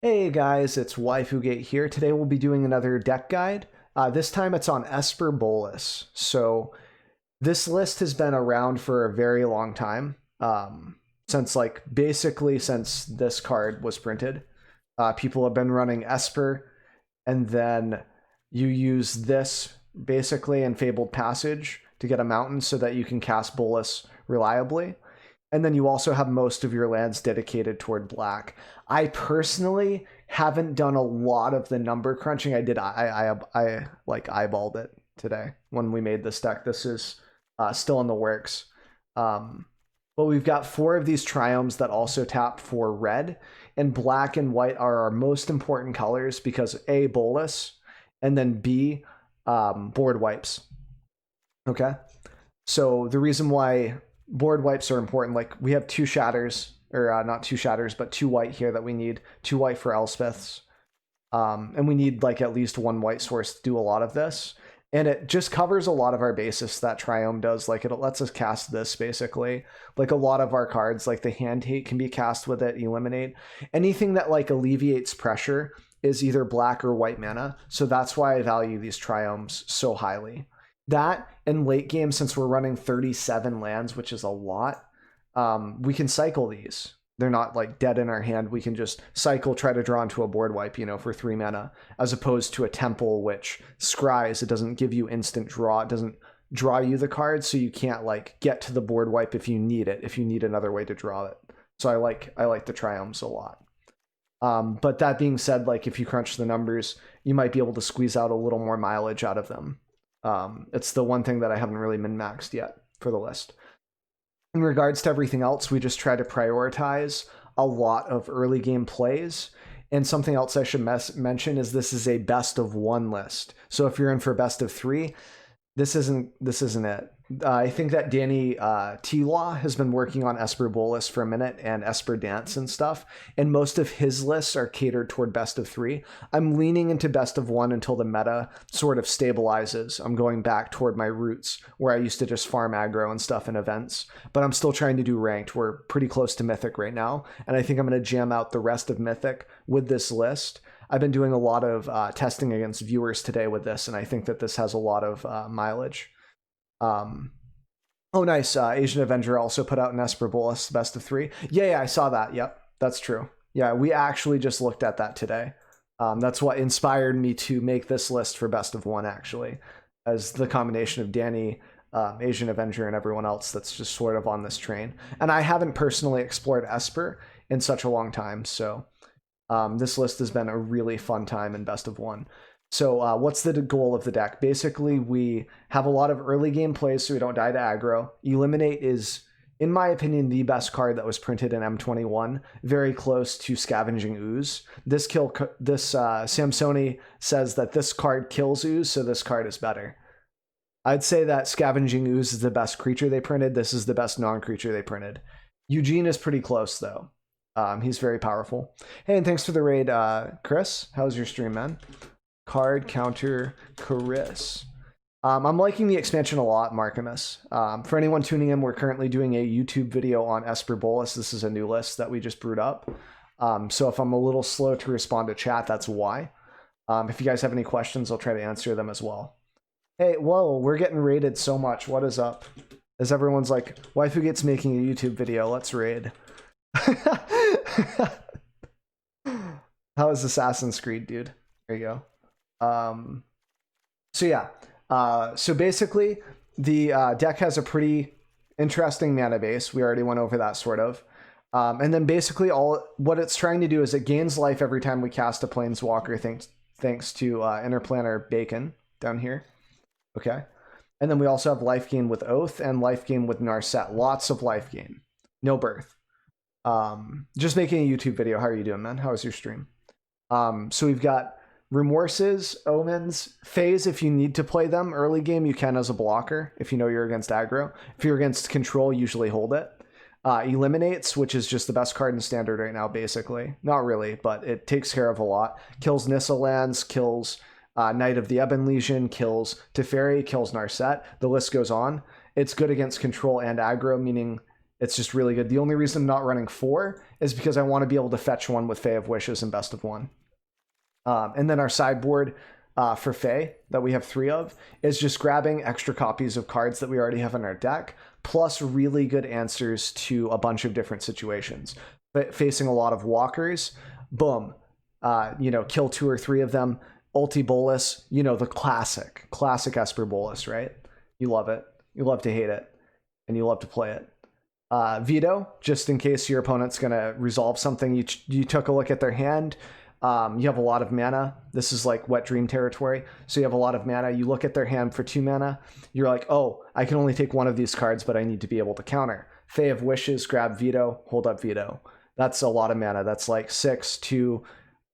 Hey guys, it's WaifuGate here. Today we'll be doing another deck guide. This time it's on Esper Bolas. So this list has been around for a very long time, since basically since this card was printed. People have been running Esper, and then you use this basically in Fabled Passage to get a mountain so that you can cast Bolas reliably. And then you also have most of your lands dedicated toward black. I personally haven't done a lot of the number crunching. I eyeballed it today when we made this deck. This is still in the works. But we've got 4 of these triomes that also tap for red, and black and white are our most important colors because A, Bolas, and then B, board wipes. Okay, so the reason why board wipes are important, like we have 2 shatters, or not 2 shatters, but 2 white here that we need. 2 white for Elspeths. And we need like at least 1 white source to do a lot of this. And it just covers a lot of our basis that Triome does. Like it lets us cast this basically. Like a lot of our cards, like the Hand Hate can be cast with it, Eliminate. Anything that like alleviates pressure is either black or white mana. So that's why I value these Triomes so highly. That and late game, since we're running 37 lands, which is a lot, we can cycle these. They're not like dead in our hand. We can just cycle, try to draw into a board wipe, for 3 mana, as opposed to a temple, which scries. It doesn't give you instant draw. It doesn't draw you the card, so you can't like get to the board wipe if you need it, if you need another way to draw it. So I like the Triomes a lot. But that being said, like if you crunch the numbers, you might be able to squeeze out a little more mileage out of them. It's the one thing that I haven't really min-maxed yet for the list. In regards to everything else, we just try to prioritize a lot of early game plays. And something else I should mention is this is a best of 1 list. So if you're in for best of 3, this isn't it. I think that Danny T-Law has been working on Esper Bolas for a minute and Esper Dance and stuff, and most of his lists are catered toward best of 3. I'm leaning into best of 1 until the meta sort of stabilizes. I'm going back toward my roots where I used to just farm aggro and stuff in events, but I'm still trying to do ranked. We're pretty close to Mythic right now, and I think I'm going to jam out the rest of Mythic with this list. I've been doing a lot of testing against viewers today with this, and I think that this has a lot of mileage. Oh, nice. Asian Avenger also put out an Esper Bolas best of 3. Yeah, I saw that. Yep, that's true. Yeah, we actually just looked at that today. That's what inspired me to make this list for best of 1, actually, as the combination of Danny, Asian Avenger, and everyone else that's just sort of on this train. And I haven't personally explored Esper in such a long time, so this list has been a really fun time in best of 1. So what's the goal of the deck? Basically, we have a lot of early game plays so we don't die to aggro. Eliminate is, in my opinion, the best card that was printed in M21, very close to Scavenging Ooze. This Samsoni says that this card kills Ooze, so this card is better. I'd say that Scavenging Ooze is the best creature they printed. This is the best non-creature they printed. Eugene is pretty close, though. He's very powerful. Hey, and thanks for the raid, Chris. How's your stream, man? Card counter Chris. I'm liking the expansion a lot, Markimus. For anyone tuning in, we're currently doing a YouTube video on Esper Bolas. This is a new list that we just brewed up. So if I'm a little slow to respond to chat, that's why. If you guys have any questions, I'll try to answer them as well. Hey, whoa, we're getting raided so much. What is up? As everyone's like, WaifuGate's making a YouTube video. Let's raid. How is Assassin's Creed, dude? There you go. So yeah, so basically the deck has a pretty interesting mana base. We already went over that sort of. And then basically what it's trying to do is it gains life every time we cast a Planeswalker, thanks to Interplanar Bacon down here. Okay. And then we also have life gain with Oath and life gain with Narset. Lots of life gain. No birth. Just making a YouTube video. How are you doing, man? How was your stream? So we've got Remorses, Omens, Phase. If you need to play them early game, you can as a blocker if you know you're against aggro. If you're against control, usually hold it. Eliminates, which is just the best card in standard right now, basically. Not really, but it takes care of a lot. Kills Nissa lands, kills Knight of the Ebon Legion, kills Teferi, kills Narset. The list goes on. It's good against control and aggro, meaning It's just really good. The only reason I'm not running 4 is because I want to be able to fetch one with Fae of Wishes and Best of 1. And then our sideboard for Fae that we have 3 of is just grabbing extra copies of cards that we already have in our deck, plus really good answers to a bunch of different situations. But facing a lot of walkers, boom, kill 2 or 3 of them. Ulti Bolas, the classic Esper Bolas, right? You love it. You love to hate it. And you love to play it. Veto, just in case your opponent's going to resolve something. You took a look at their hand. You have a lot of mana. This is like Wet Dream territory. So you have a lot of mana. You look at their hand for 2 mana. You're like, oh, I can only take one of these cards, but I need to be able to counter. Fae of Wishes, grab Veto, hold up Veto. That's a lot of mana. That's like 6 to...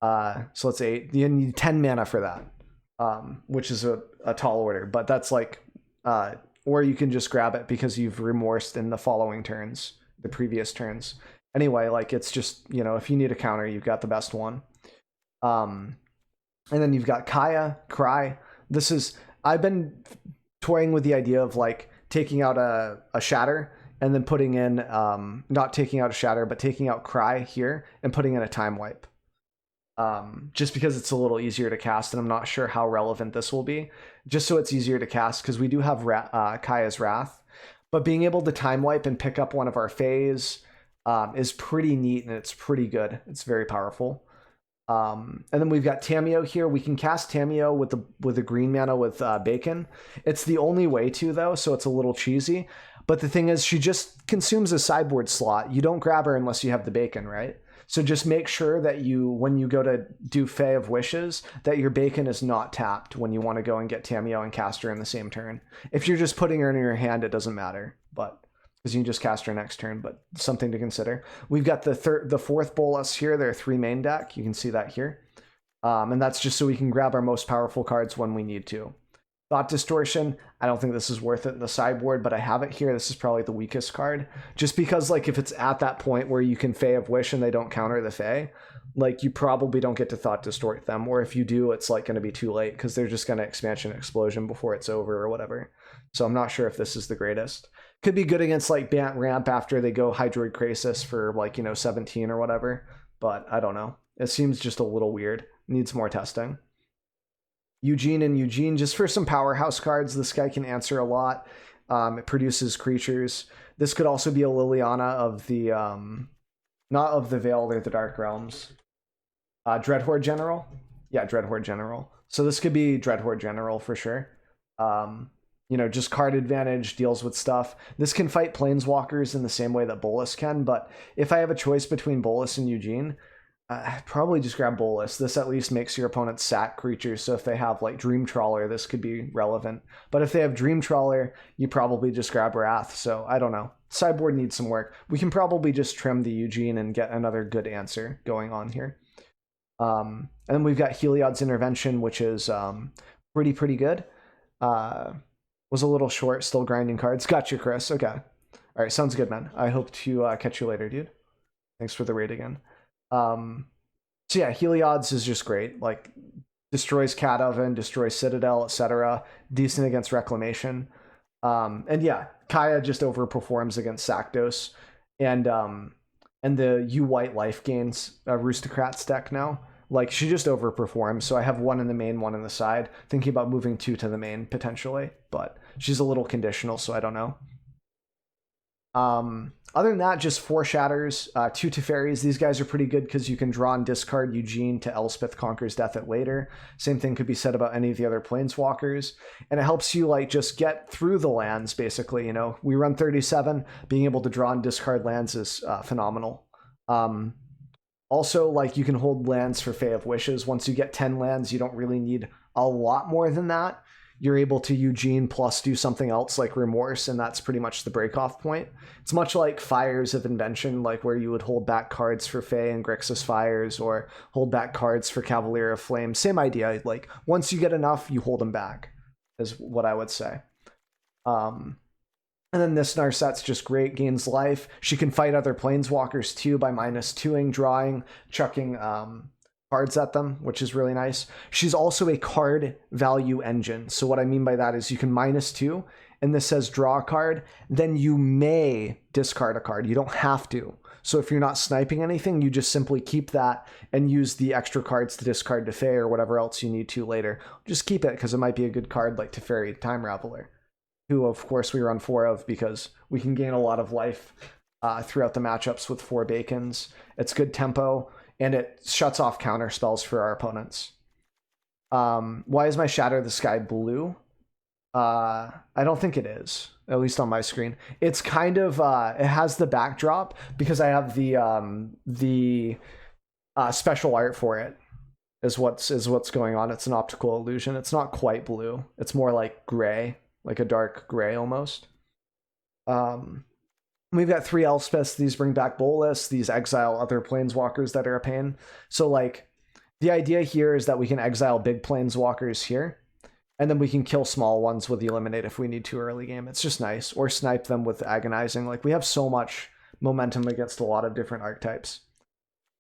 so let's 8. You need 10 mana for that, which is a tall order. But that's like... or you can just grab it because you've remorsed in the following turns, the previous turns. Anyway, like it's just, if you need a counter, you've got the best one. And then you've got Kaya, Cry. I've been toying with the idea of like taking out a Shatter and then putting in, not taking out a Shatter, but taking out Cry here and putting in a Time Wipe. Just because it's a little easier to cast, and I'm not sure how relevant this will be, just so it's easier to cast, because we do have Kaya's Wrath, but being able to Time Wipe and pick up one of our Faes is pretty neat, and it's pretty good. It's very powerful. And then we've got Tamiyo here. We can cast Tamiyo with the green mana with Bacon. It's the only way to, though, so it's a little cheesy. But the thing is, she just consumes a sideboard slot. You don't grab her unless you have the Bacon, right? So just make sure that when you go to do Fae of Wishes, that your Bacon is not tapped when you want to go and get Tamiyo and cast her in the same turn. If you're just putting her in your hand, it doesn't matter, but because you can just cast her next turn, but something to consider. We've got the 4th Bolas here. There are 3 main deck. You can see that here. And that's just so we can grab our most powerful cards when we need to. Thought Distortion, I don't think this is worth it in the sideboard, but I have it here. This is probably the weakest card. Just because, like, if it's at that point where you can Fae of Wish and they don't counter the Fae, like, you probably don't get to Thought Distort them. Or if you do, it's, like, going to be too late because they're just going to Expansion Explosion before it's over or whatever. So I'm not sure if this is the greatest. Could be good against, like, Bant Ramp after they go Hydroid Krasis for, like, 17 or whatever. But I don't know. It seems just a little weird. Needs more testing. Eugene, just for some powerhouse cards. This guy can answer a lot. It produces creatures. This could also be a Liliana of the, not of the Veil or the Dark Realms. Dreadhorde General? Yeah, Dreadhorde General. So this could be Dreadhorde General for sure. Just card advantage, deals with stuff. This can fight Planeswalkers in the same way that Bolas can, but if I have a choice between Bolas and Eugene, I'd probably just grab Bolas. This at least makes your opponent sack creatures, so if they have like Dream Trawler, this could be relevant. But if they have Dream Trawler, you probably just grab Wrath, so I don't know. Sideboard needs some work. We can probably just trim the Eugene and get another good answer going on here. And then we've got Heliod's Intervention, which is pretty good. Was a little short, still grinding cards. Gotcha, Chris. Okay. All right, sounds good, man. I hope to catch you later, dude. Thanks for the raid again. So yeah, Heliod's is just great. Like, destroys Cat Oven, destroys Citadel, etc. Decent against Reclamation. And yeah, Kaya just overperforms against Sakdos. And the U-White life gains Aristocrats deck now. Like, she just overperforms, so I have 1 in the main, 1 in the side. Thinking about moving 2 to the main, potentially. But she's a little conditional, so I don't know. Other than that, just 4 Shatters, 2 Teferis. These guys are pretty good because you can draw and discard Eugene to Elspeth Conquers Death at later. Same thing could be said about any of the other Planeswalkers. And it helps you, like, just get through the lands, basically. We run 37. Being able to draw and discard lands is phenomenal. Also, like, you can hold lands for Fae of Wishes. Once you get 10 lands, you don't really need a lot more than that. You're able to Eugene plus do something else like Remorse, and that's pretty much the break-off point. It's much like Fires of Invention, like where you would hold back cards for Fae and Grixis Fires, or hold back cards for Cavalier of Flame. Same idea. Like, once you get enough, you hold them back, is what I would say. And then this Narset's just great, gains life. She can fight other Planeswalkers too by -2ing, drawing, chucking cards at them, which is really nice. She's also a card value engine. So what I mean by that is you can -2 and this says draw a card, then you may discard a card. You don't have to. So if you're not sniping anything, you just simply keep that and use the extra cards to discard Teferi or whatever else you need to later. Just keep it because it might be a good card like Teferi Time Raveler, who of course we run 4 of because we can gain a lot of life throughout the matchups with 4 bacons. It's good tempo, and it shuts off counter spells for our opponents. Why is my Shatter the Sky blue? I don't think it is, at least on my screen. It's kind of it has the backdrop because I have the special art for it is what's going on. It's an optical illusion. It's not quite blue. It's more like gray, like a dark gray almost. We've got 3 Elspeths. These bring back Bolas. These exile other planeswalkers that are a pain. So like the idea here is that we can exile big planeswalkers here, and then we can kill small ones with Eliminate if we need to early game. It's just nice. Or snipe them with Agonizing. Like, we have so much momentum against a lot of different archetypes.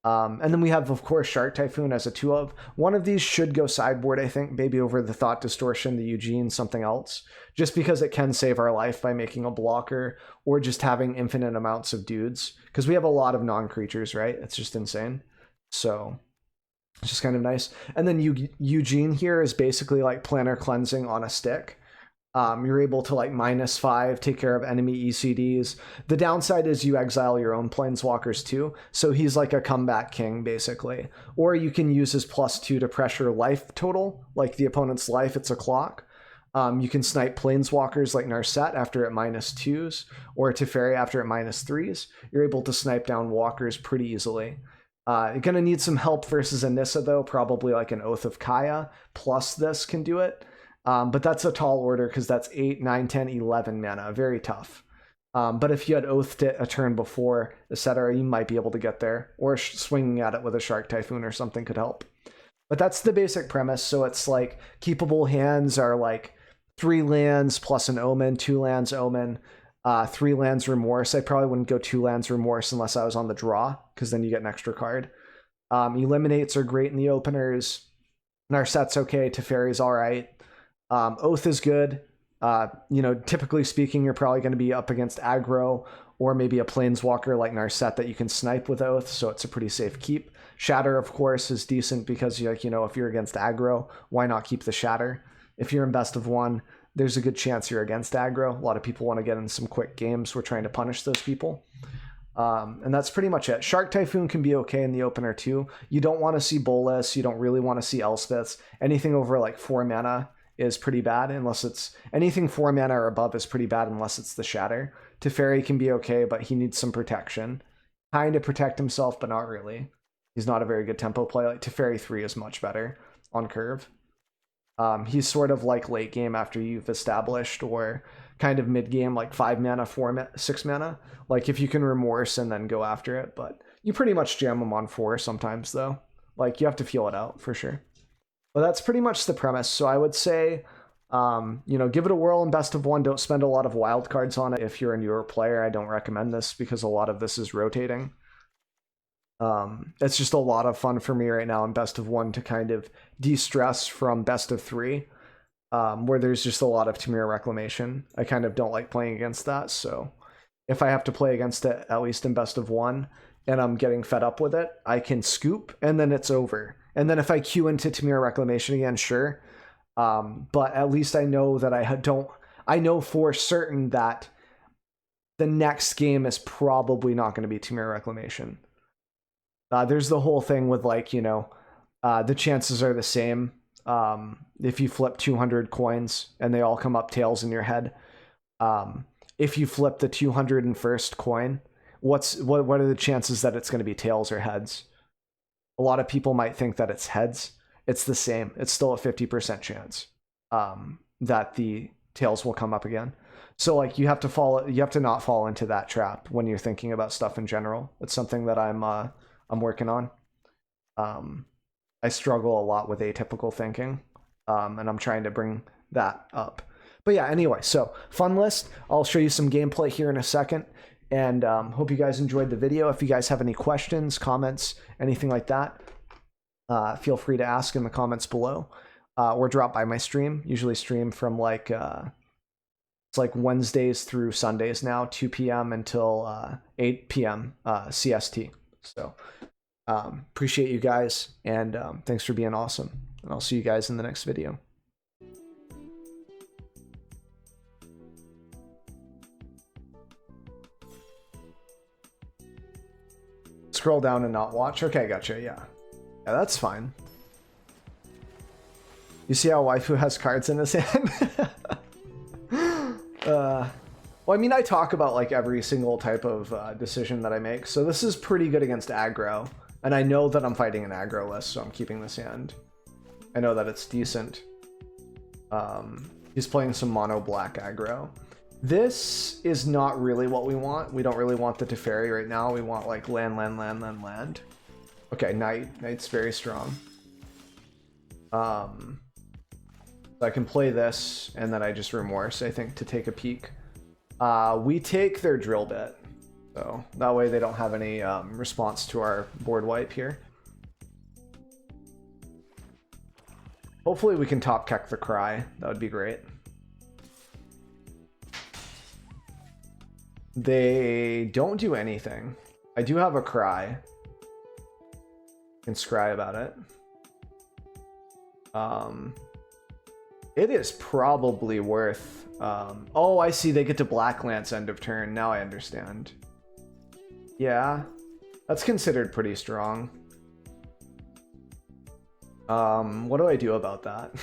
And then we have, of course, Shark Typhoon as a 2 of. One of these should go sideboard, I think, maybe over the Thought Distortion, the Eugene, something else. Just because it can save our life by making a blocker or just having infinite amounts of dudes. Because we have a lot of non-creatures, right? It's just insane. So it's just kind of nice. And then Eugene here is basically like Planar Cleansing on a stick. You're able to like -5, take care of enemy ECDs. The downside is you exile your own planeswalkers too. So he's like a comeback king, basically. Or you can use his +2 to pressure life total, like the opponent's life, it's a clock. You can snipe planeswalkers like Narset after at -2s, or Teferi after at -3s. You're able to snipe down walkers pretty easily. You're going to need some help versus Anissa, though. Probably like an Oath of Kaya plus this can do it. But that's a tall order because that's 8, 9, 10, 11 mana. Very tough. But if you had Oathed it a turn before, etc., you might be able to get there. Or swinging at it with a Shark Typhoon or something could help. But that's the basic premise. So it's like keepable hands are like 3 lands plus an Omen, 2 lands Omen, 3 lands Remorse. I probably wouldn't go 2 lands Remorse unless I was on the draw, because then you get an extra card. Eliminates are great in the openers. Narset's okay. Teferi's all right. Oath is good. Typically speaking, you're probably going to be up against aggro or maybe a planeswalker like Narset that you can snipe with Oath, so it's a pretty safe keep. Shatter, of course, is decent because if you're against aggro, why not keep the Shatter? If you're in best of 1, there's a good chance you're against aggro. A lot of people want to get in some quick games. We're trying to punish those people. And that's pretty much it. Shark Typhoon can be okay in the opener too. You don't want to see Bolas. You don't really want to see Elspeths. Anything over like 4 mana is pretty bad unless it's... Anything 4 mana or above is pretty bad unless it's the Shatter. Teferi can be okay, but he needs some protection. Kind of protect himself, but not really. He's not a very good tempo play. Like Teferi 3 is much better on curve. He's sort of like late game after you've established, or kind of mid game like 5 mana, 6 mana. Like if you can Remorse and then go after it, but you pretty much jam him on 4 sometimes though. Like you have to feel it out for sure. But that's pretty much the premise. So I would say, give it a whirl in best of 1. Don't spend a lot of wild cards on it. If you're a newer player, I don't recommend this because a lot of this is rotating. It's just a lot of fun for me right now in best of 1 to kind of de-stress from best of 3, where there's just a lot of Tamir Reclamation. I kind of don't like playing against that, so if I have to play against it, at least in best of 1, and I'm getting fed up with it, I can scoop, and then it's over. And then if I queue into Tamir Reclamation again, sure. But at least I know that I know for certain that the next game is probably not going to be Tamir Reclamation. There's the whole thing with the chances are the same. If you flip 200 coins and they all come up tails in your head. If you flip the 201st coin, what are the chances that it's going to be tails or heads? A lot of people might think that it's heads. It's the same. It's still a 50% chance that the tails will come up again. So you have to not fall into that trap when you're thinking about stuff in general. It's something that I'm working on. I struggle a lot with atypical thinking, and I'm trying to bring that up. But yeah, anyway, so fun list. I'll show you some gameplay here in a second, and hope you guys enjoyed the video. If you guys have any questions, comments, anything like that, feel free to ask in the comments below, or drop by my stream. Usually stream from It's like Wednesdays through Sundays now, 2 p.m. until 8 p.m. CST. So appreciate you guys, and thanks for being awesome. And I'll see you guys in the next video. Scroll down and not watch. Okay, gotcha. Yeah, that's fine. You see how Waifu has cards in his hand? Well, I mean, I talk about like every single type of decision that I make, so this is pretty good against aggro, and I know that I'm fighting an aggro list, so I'm keeping this hand. I know that it's decent. He's playing some mono black aggro. This is not really what we want. We don't really want the Teferi right now. We want like land, land, land, land, land. Okay, Knight. Knight's very strong. So I can play this, and then I just Remorse, I think, to take a peek. We take their drill bit, so that way they don't have any response to our board wipe here. Hopefully we can top keck the Cry. That would be great. They don't do anything. I do have a Cry. I can scry about it. It is probably worth... oh, I see. They get to Black Lance end of turn. Now I understand. Yeah. That's considered pretty strong. What do I do about that?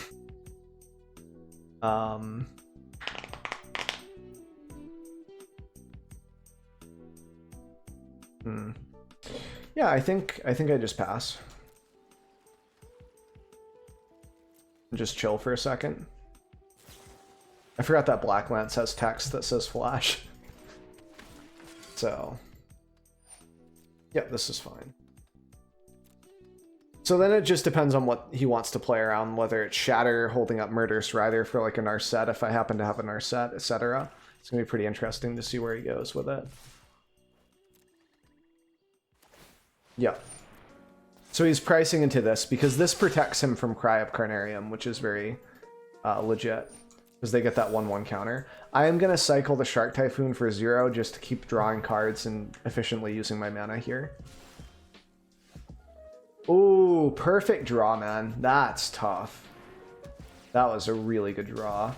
Yeah, I think I just pass. Just chill for a second. I forgot that Black Lance has text that says flash. So, yeah, this is fine. So then it just depends on what he wants to play around, whether it's Shatter, holding up Murderous Rider for like a Narset, if I happen to have a Narset, etc. It's going to be pretty interesting to see where he goes with it. Yeah. So he's pricing into this because this protects him from Cry of Carnarium, which is very legit, because they get that 1/1 counter. I am going to cycle the Shark Typhoon for 0 just to keep drawing cards and efficiently using my mana here. Ooh, perfect draw, man. That's tough. That was a really good draw.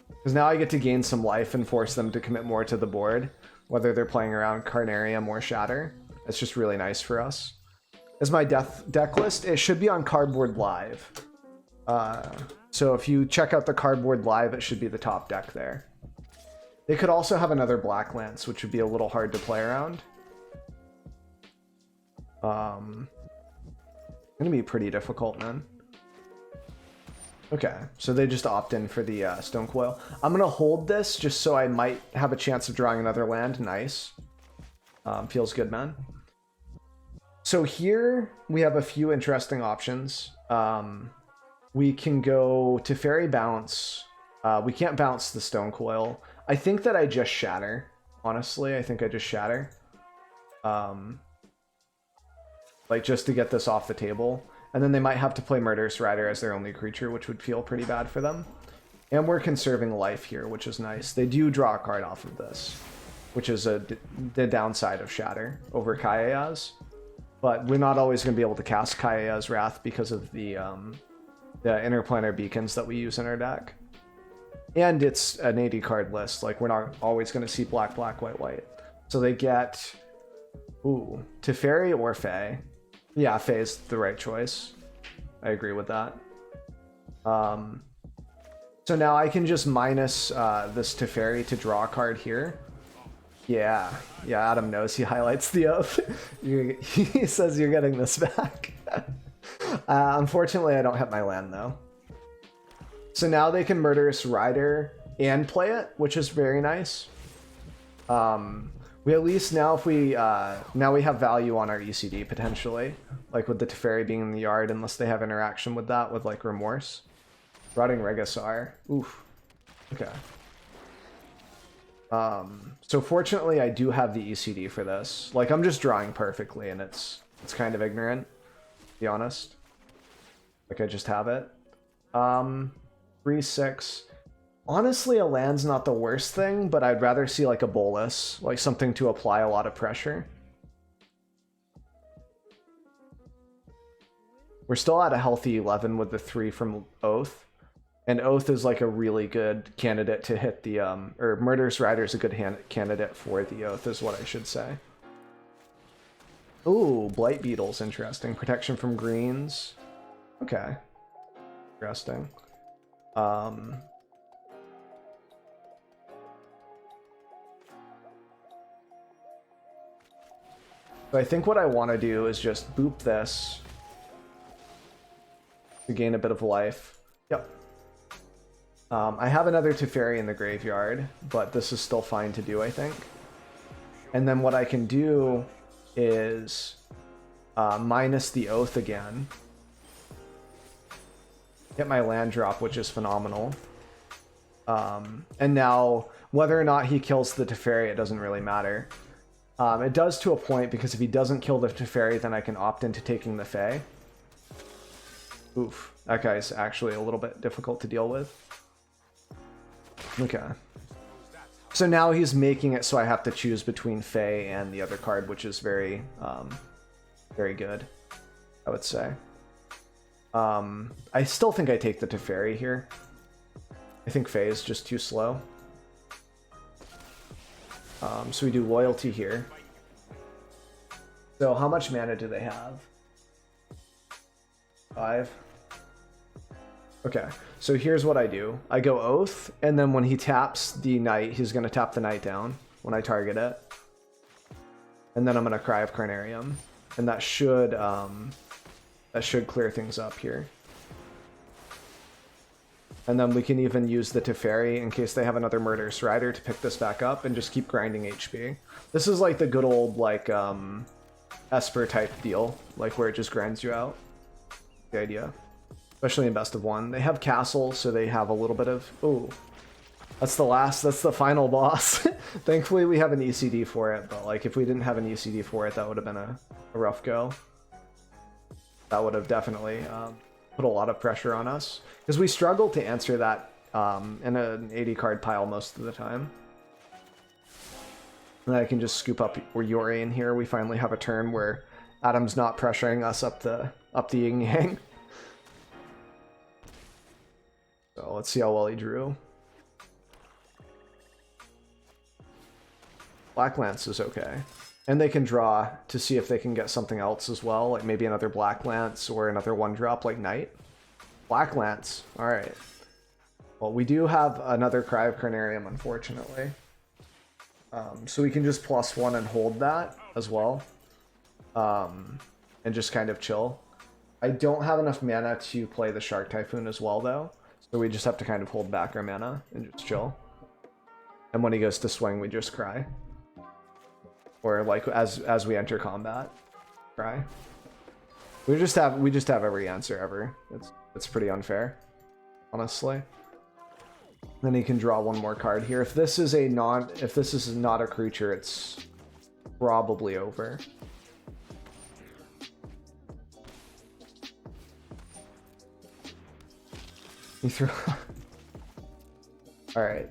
Because now I get to gain some life and force them to commit more to the board, whether they're playing around Carnarium or Shatter. It's just really nice for us. As my deck list, it should be on Cardboard Live. So if you check out the Cardboard Live, it should be the top deck there. They could also have another Black Lance, which would be a little hard to play around. Gonna be pretty difficult, man. Okay, so they just opt in for the Stonecoil. I'm gonna hold this just so I might have a chance of drawing another land. Nice. Feels good, man. So here we have a few interesting options. We can go to Fairy Bounce. We can't bounce the Stonecoil. I think that I just Shatter. Honestly, I think I just Shatter. Like just to get this off the table. And then they might have to play Murderous Rider as their only creature, which would feel pretty bad for them. And we're conserving life here, which is nice. They do draw a card off of this, which is the downside of Shatter over Kaeya's. But we're not always going to be able to cast Kaeya's Wrath because of the interplanar beacons that we use in our deck. And it's an 80 card list. Like, we're not always going to see black, black, white, white. So they get... Ooh, Teferi or Fae. Yeah, Fae is the right choice. I agree with that. So now I can just minus this Teferi to draw a card here. Yeah, Adam knows. He highlights the oath. He says you're getting this back. Unfortunately, I don't have my land, though. So now they can Murderous Rider and play it, which is very nice. We at least now, if we now we have value on our ECD potentially, like with the Teferi being in the yard, unless they have interaction with that with like Remorse. Rotting Regisar. Oof. Okay. So fortunately, I do have the ECD for this. Like, I'm just drawing perfectly, and it's kind of ignorant, to be honest. Like, I just have it. 3/6. Honestly, a land's not the worst thing, but I'd rather see like a Bolas, like something to apply a lot of pressure. We're still at a healthy 11 with the 3 from Oath. And Oath is like a really good candidate to hit the, or Murderous Rider is a good candidate for the Oath is what I should say. Ooh, Blight Beetle's interesting. Protection from greens. Okay. Interesting. So I think what I want to do is just boop this to gain a bit of life. Yep. I have another Teferi in the graveyard, but this is still fine to do, I think. And then what I can do is minus the Oath again. Get my land drop, which is phenomenal. And now, whether or not he kills the Teferi, it doesn't really matter. It does to a point, because if he doesn't kill the Teferi, then I can opt into taking the Fae. Oof, that guy's actually a little bit difficult to deal with. Okay. So now he's making it so I have to choose between Fae and the other card, which is very, very good, I would say. I still think I take the Teferi here. I think Fae is just too slow. So we do Loyalty here. So how much mana do they have? 5. Okay, so here's what I do. I go Oath, and then when he taps the Knight, he's going to tap the Knight down when I target it. And then I'm going to Cry of Carnarium. And that should clear things up here. And then we can even use the Teferi in case they have another Murderous Rider to pick this back up and just keep grinding HP. This is like the good old, like, Esper type deal, like where it just grinds you out. The idea. Especially in best of 1. They have castle, so they have a little bit of... Ooh. That's the final boss. Thankfully we have an ECD for it, but like if we didn't have an ECD for it, that would have been a rough go. That would have definitely put a lot of pressure on us. Because we struggle to answer that in an 80 card pile most of the time. And then I can just scoop up Yori in here. We finally have a turn where Adam's not pressuring us up the yin yang. So let's see how well he drew. Black Lance is okay. And they can draw to see if they can get something else as well, like maybe another Black Lance or another 1-drop like Knight. Black Lance, alright. Well, we do have another Cry of Carnarium, unfortunately. So we can just +1 and hold that as well. And just kind of chill. I don't have enough mana to play the Shark Typhoon as well, though. So we just have to kind of hold back our mana and just chill. And when he goes to swing, we just cry. Or like as we enter combat, cry. We just have every answer ever. It's pretty unfair, honestly. Then he can draw one more card here. If this is not a creature, it's probably over. He threw. All right.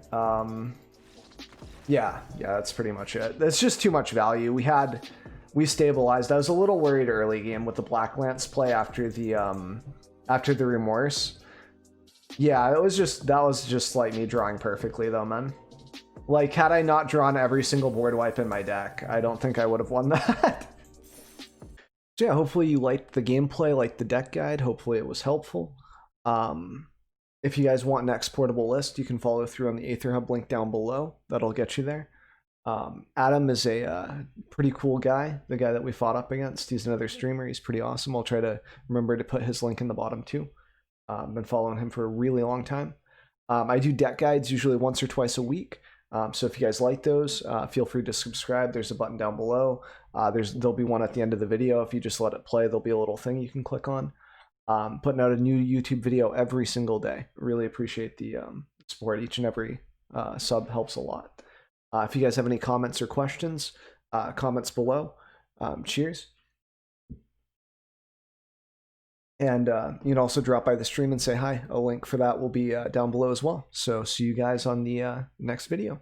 Yeah, that's pretty much it. That's just too much value. We stabilized. I was a little worried early game with the Black Lance play after the Remorse. Yeah, that was just like me drawing perfectly though, man. Like, had I not drawn every single board wipe in my deck, I don't think I would have won that. So yeah, hopefully you liked the gameplay, liked the deck guide. Hopefully it was helpful. If you guys want an exportable list, you can follow through on the Aether Hub link down below. That'll get you there. Adam is a pretty cool guy, the guy that we fought up against. He's another streamer. He's pretty awesome. I'll try to remember to put his link in the bottom too. Been following him for a really long time. I do deck guides usually once or twice a week. So if you guys like those, feel free to subscribe. There's a button down below. There'll be one at the end of the video. If you just let it play, there'll be a little thing you can click on. Putting out a new YouTube video every single day. Really appreciate the support. Each and every sub helps a lot. If you guys have any comments or questions, comments below. Cheers. And you can also drop by the stream and say hi. A link for that will be down below as well. So see you guys on the next video.